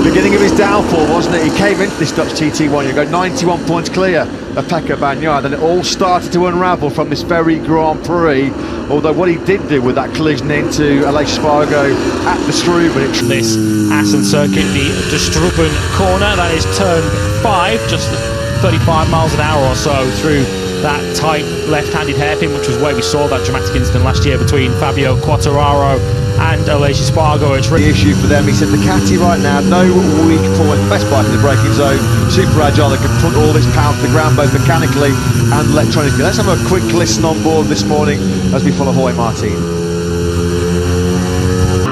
beginning of his downfall, wasn't it? He came into this Dutch TT1, you go 91 points clear of Pekka Bagnaia, then it all started to unravel from this very Grand Prix, although what he did do with that collision into Aleix Spargo at the Struben. This Assen circuit, the Struben corner, that is turn 5, just 35 miles an hour or so through that tight left-handed hairpin, which was where we saw that dramatic incident last year between Fabio Quartararo and Aleix Spargo. It's the issue for them, he said, Ducati right now, no weak point, best bike in the braking zone, super agile, they can put all its power to the ground both mechanically and electronically. Let's have a quick listen on board this morning as we follow Jorge Martin.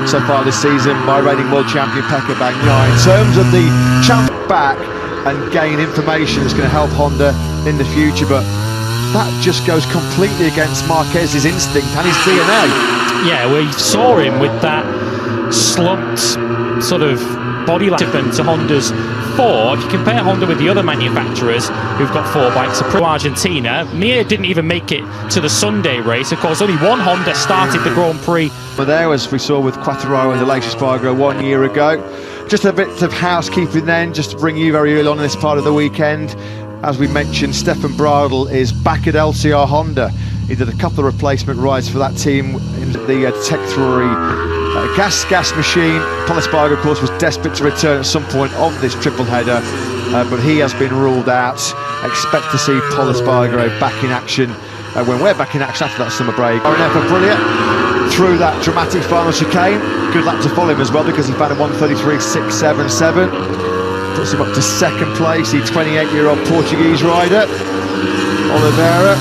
So far this season, my reigning world champion Pekka Bagnaia, in terms of the champ back and gain information that's going to help Honda in the future, but that just goes completely against Marquez's instinct and his DNA. Yeah, we saw him with that slumped sort of body different to Honda's 4. If you compare Honda with the other manufacturers who've got 4 bikes, Argentina, Mir didn't even make it to the Sunday race. Of course, only one Honda started the Grand Prix. But there, as we saw with Quartararo and Aleix Spargo 1 year ago. Just a bit of housekeeping then, just to bring you very early on in this part of the weekend. As we mentioned, Stefan Bradl is back at LCR Honda. He did a couple of replacement rides for that team in the Tech 3 gas machine. Pol Espargaro, of course, was desperate to return at some point of this triple header, but he has been ruled out. Expect to see Pol Espargaro back in action when we're back in action after that summer break. RNF Aprilia through that dramatic final chicane. Good luck to follow him as well, because he found a 1:33.677. Puts him up to second place, the 28-year-old Portuguese rider, Oliveira.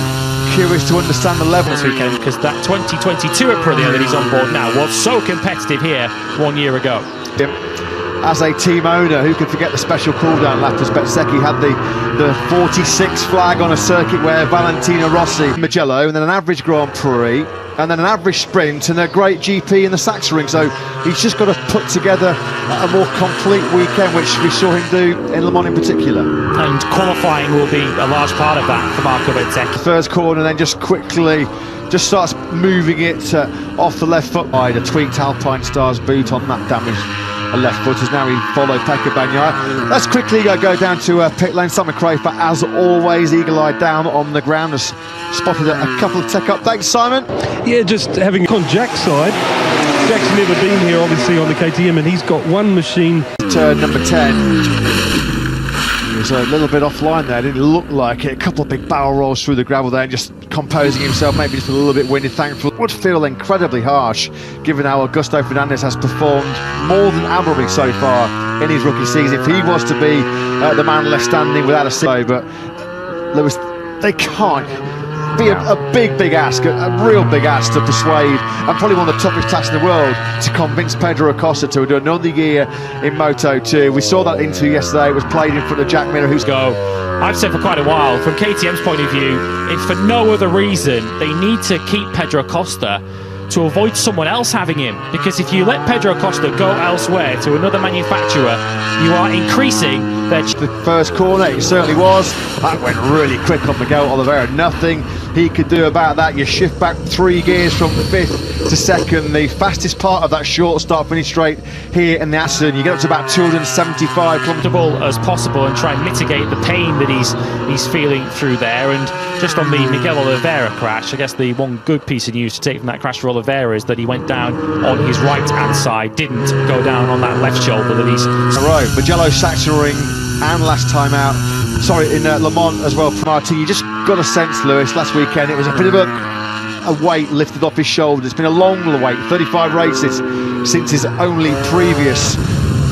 Curious to understand the level this weekend, because that 2022 Aprilia that he's on board now was so competitive here 1 year ago. As a team owner, who could forget the special cooldown lap as Bezzecchi had the 46 flag on a circuit where Valentino Rossi, Mugello, and then an average Grand Prix, and then an average sprint, and a great GP in the Sachsenring. So he's just got to put together a more complete weekend, which we saw him do in Le Mans in particular. And qualifying will be a large part of that for Marco Bezzecchi. First corner, then just quickly starts moving it off the left foot. A tweaked Alpine Stars boot on that damaged left foot as now he followed Pekka Bagnaia. Let's quickly go down to pit lane. Simon Crafer, as always, eagle-eyed down on the ground, has spotted a couple of tech updates. Simon? Yeah, just having on Jack's side. Jack's never been here, obviously, on the KTM, and he's got one machine. Turn number 10. He was a little bit offline there, didn't look like it. A couple of big barrel rolls through the gravel there and just composing himself, maybe just a little bit winded. Thankfully, would feel incredibly harsh given how Augusto Fernandez has performed more than admirably so far in his rookie season. If he was to be the man left standing without a say, but Lewis, they can't be a big ask, a real big ask to persuade, and probably one of the toughest tasks in the world, to convince Pedro Acosta to do another year in Moto 2. We saw that interview yesterday. It was played in front of Jack Miller, who's I've said for quite a while, from KTM's point of view, if for no other reason, they need to keep Pedro Acosta to avoid someone else having him, because if you let Pedro Acosta go elsewhere to another manufacturer, you are increasing their... The first corner, it certainly was. That went really quick on Miguel Oliveira. Nothing he could do about that. You shift back 3 gears from 5th to 2nd. The fastest part of that short start finish straight here in the Assen. You get up to about 275 comfortable as possible and try and mitigate the pain that he's feeling through there. And just on the Miguel Oliveira crash, I guess the one good piece of news to take from that crash for Oliveira is that he went down on his right hand side, didn't go down on that left shoulder that he's... Mugello, Sachsenring, and last time out, sorry, in Le Mans as well, Martin. You just got a sense, Lewis, last weekend it was a bit of a weight lifted off his shoulders. It's been a long wait, 35 races since his only previous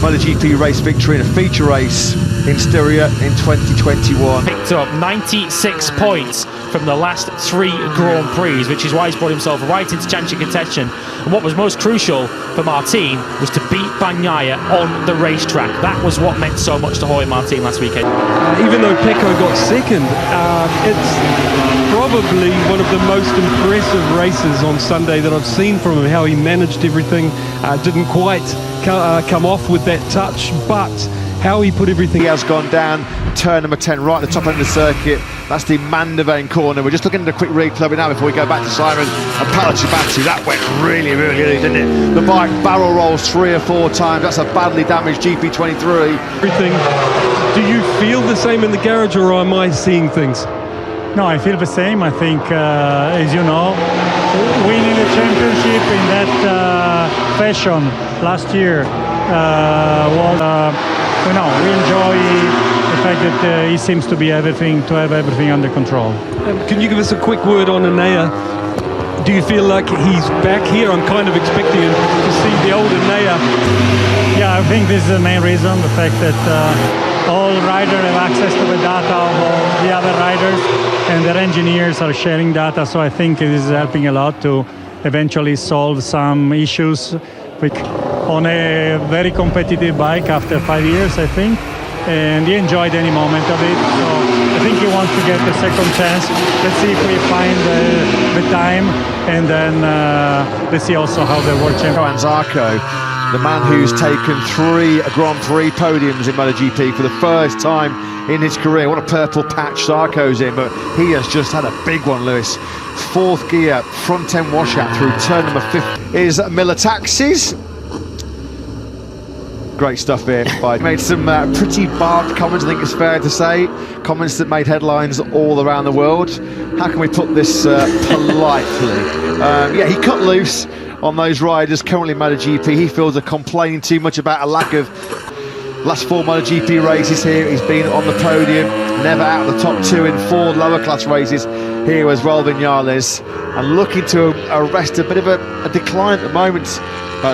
MotoGP race victory in a feature race in Styria in 2021. Picked up 96 points from the last 3 Grand Prix, which is why he's brought himself right into championship contention. And what was most crucial for Martin was to beat Bagnaia on the racetrack. That was what meant so much to Jorge Martin last weekend. Even though Pecco got second, it's probably one of the most impressive races on Sunday that I've seen from him. How he managed everything, didn't quite come off with that touch, but how he put everything. He has gone down, turn number 10, right at the top end of the circuit. That's the Mandevane corner. We're just looking at a quick replay now before we go back to Simon and Palachibatu. That went really, really good, didn't it? The bike barrel rolls 3 or 4 times. That's a badly damaged GP23. Everything. Do you feel the same in the garage, or am I seeing things? No, I feel the same. I think, as you know, winning the championship in that fashion last year was, we enjoy the fact that he seems to have everything under control. Can you give us a quick word on Anea? Do you feel like he's back here? I'm kind of expecting to see the old Anea. Yeah, I think this is the main reason, the fact that all riders have access to the data of all the other riders, and their engineers are sharing data, so I think it is helping a lot to eventually solve some issues on a very competitive bike after 5 years, I think, and he enjoyed any moment of it, so I think he wants to get a second chance. Let's see if we find the time, and then let's see also how the world champion. Zarco, the man who's taken 3 Grand Prix podiums in MotoGP for the first time in his career. What a purple patch Zarco's in, but he has just had a big one, Lewis. 4th gear, front end washout through turn number 50 is Miller Taxis. Great stuff here. Made some pretty barbed comments, I think it's fair to say. Comments that made headlines all around the world. How can we put this politely? Yeah, he cut loose on those riders currently in MotoGP. He feels they're complaining too much about a lack of last 4 MotoGP races here. He's been on the podium, never out of the top 2 in 4 lower class races here as well, Viñales, and looking to arrest a bit of a decline at the moment.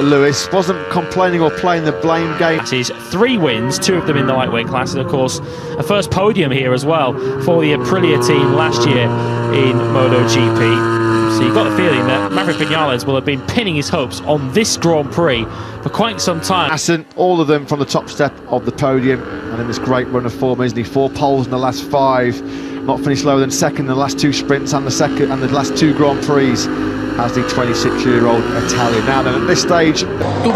Lewis wasn't complaining or playing the blame game. 3 wins, 2 of them in the lightweight class, and of course a first podium here as well for the Aprilia team last year in MotoGP. So you got the feeling that Maverick Viñales will have been pinning his hopes on this Grand Prix for quite some time. Assen, all of them from the top step of the podium, and in this great run of form, isn't he? 4 poles in the last 5. Not finished lower than second in the last 2 sprints and the last 2 Grand Prix as the 26-year-old Italian. Now then, at this stage, 2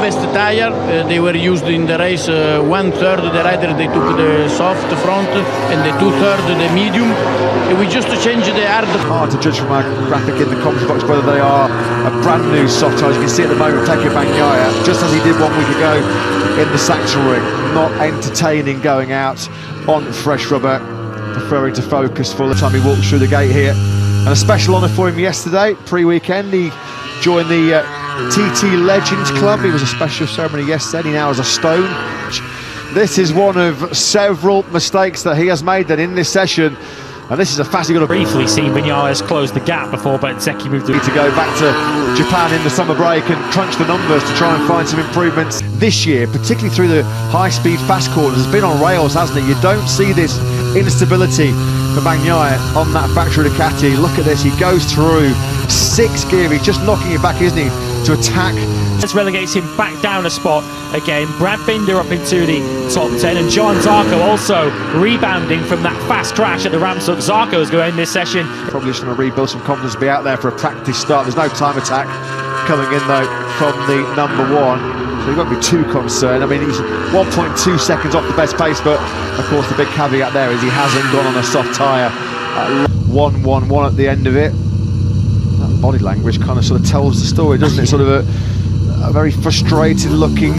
best tire, they were used in the race. 1/3 the rider they took the soft front, and the 2/3 the medium. And we just changed the hard. Hard to judge from our graphic in the commentary box whether they are a brand new soft tire. As you can see at the moment, Pecco Bagnaia, just as he did 1 week ago in the Sachsenring, not entertaining going out on fresh rubber, preferring to focus full the time he walks through the gate here. And a special honour for him yesterday, pre-weekend. He joined the TT Legends Club. It was a special ceremony yesterday. He now has a stone. This is one of several mistakes that he has made then in this session. And this is a fast. Briefly seen Viñales close the gap before Bezzecchi moved to go back to Japan in the summer break and crunch the numbers to try and find some improvements this year, particularly through the high-speed fast corners. Has been on rails, hasn't it? You don't see this instability for Bagnaia on that factory Ducati. Look at this, he goes through 6 gear. He's just knocking it back, isn't he, to attack. This relegates him back down a spot again. Brad Binder up into the top 10, and John Zarco also rebounding from that fast crash at the Ramshoek. Zarco is going to end this session. Probably just trying to rebuild some confidence, be out there for a practice start. There's no time attack coming in though from the number 1. So you won't be too concerned. I mean, he's 1.2 seconds off the best pace, but of course the big caveat there is he hasn't gone on a soft tyre. 1-1-1 at the end of it. That body language kind of sort of tells the story, doesn't it? Sort of a very frustrated looking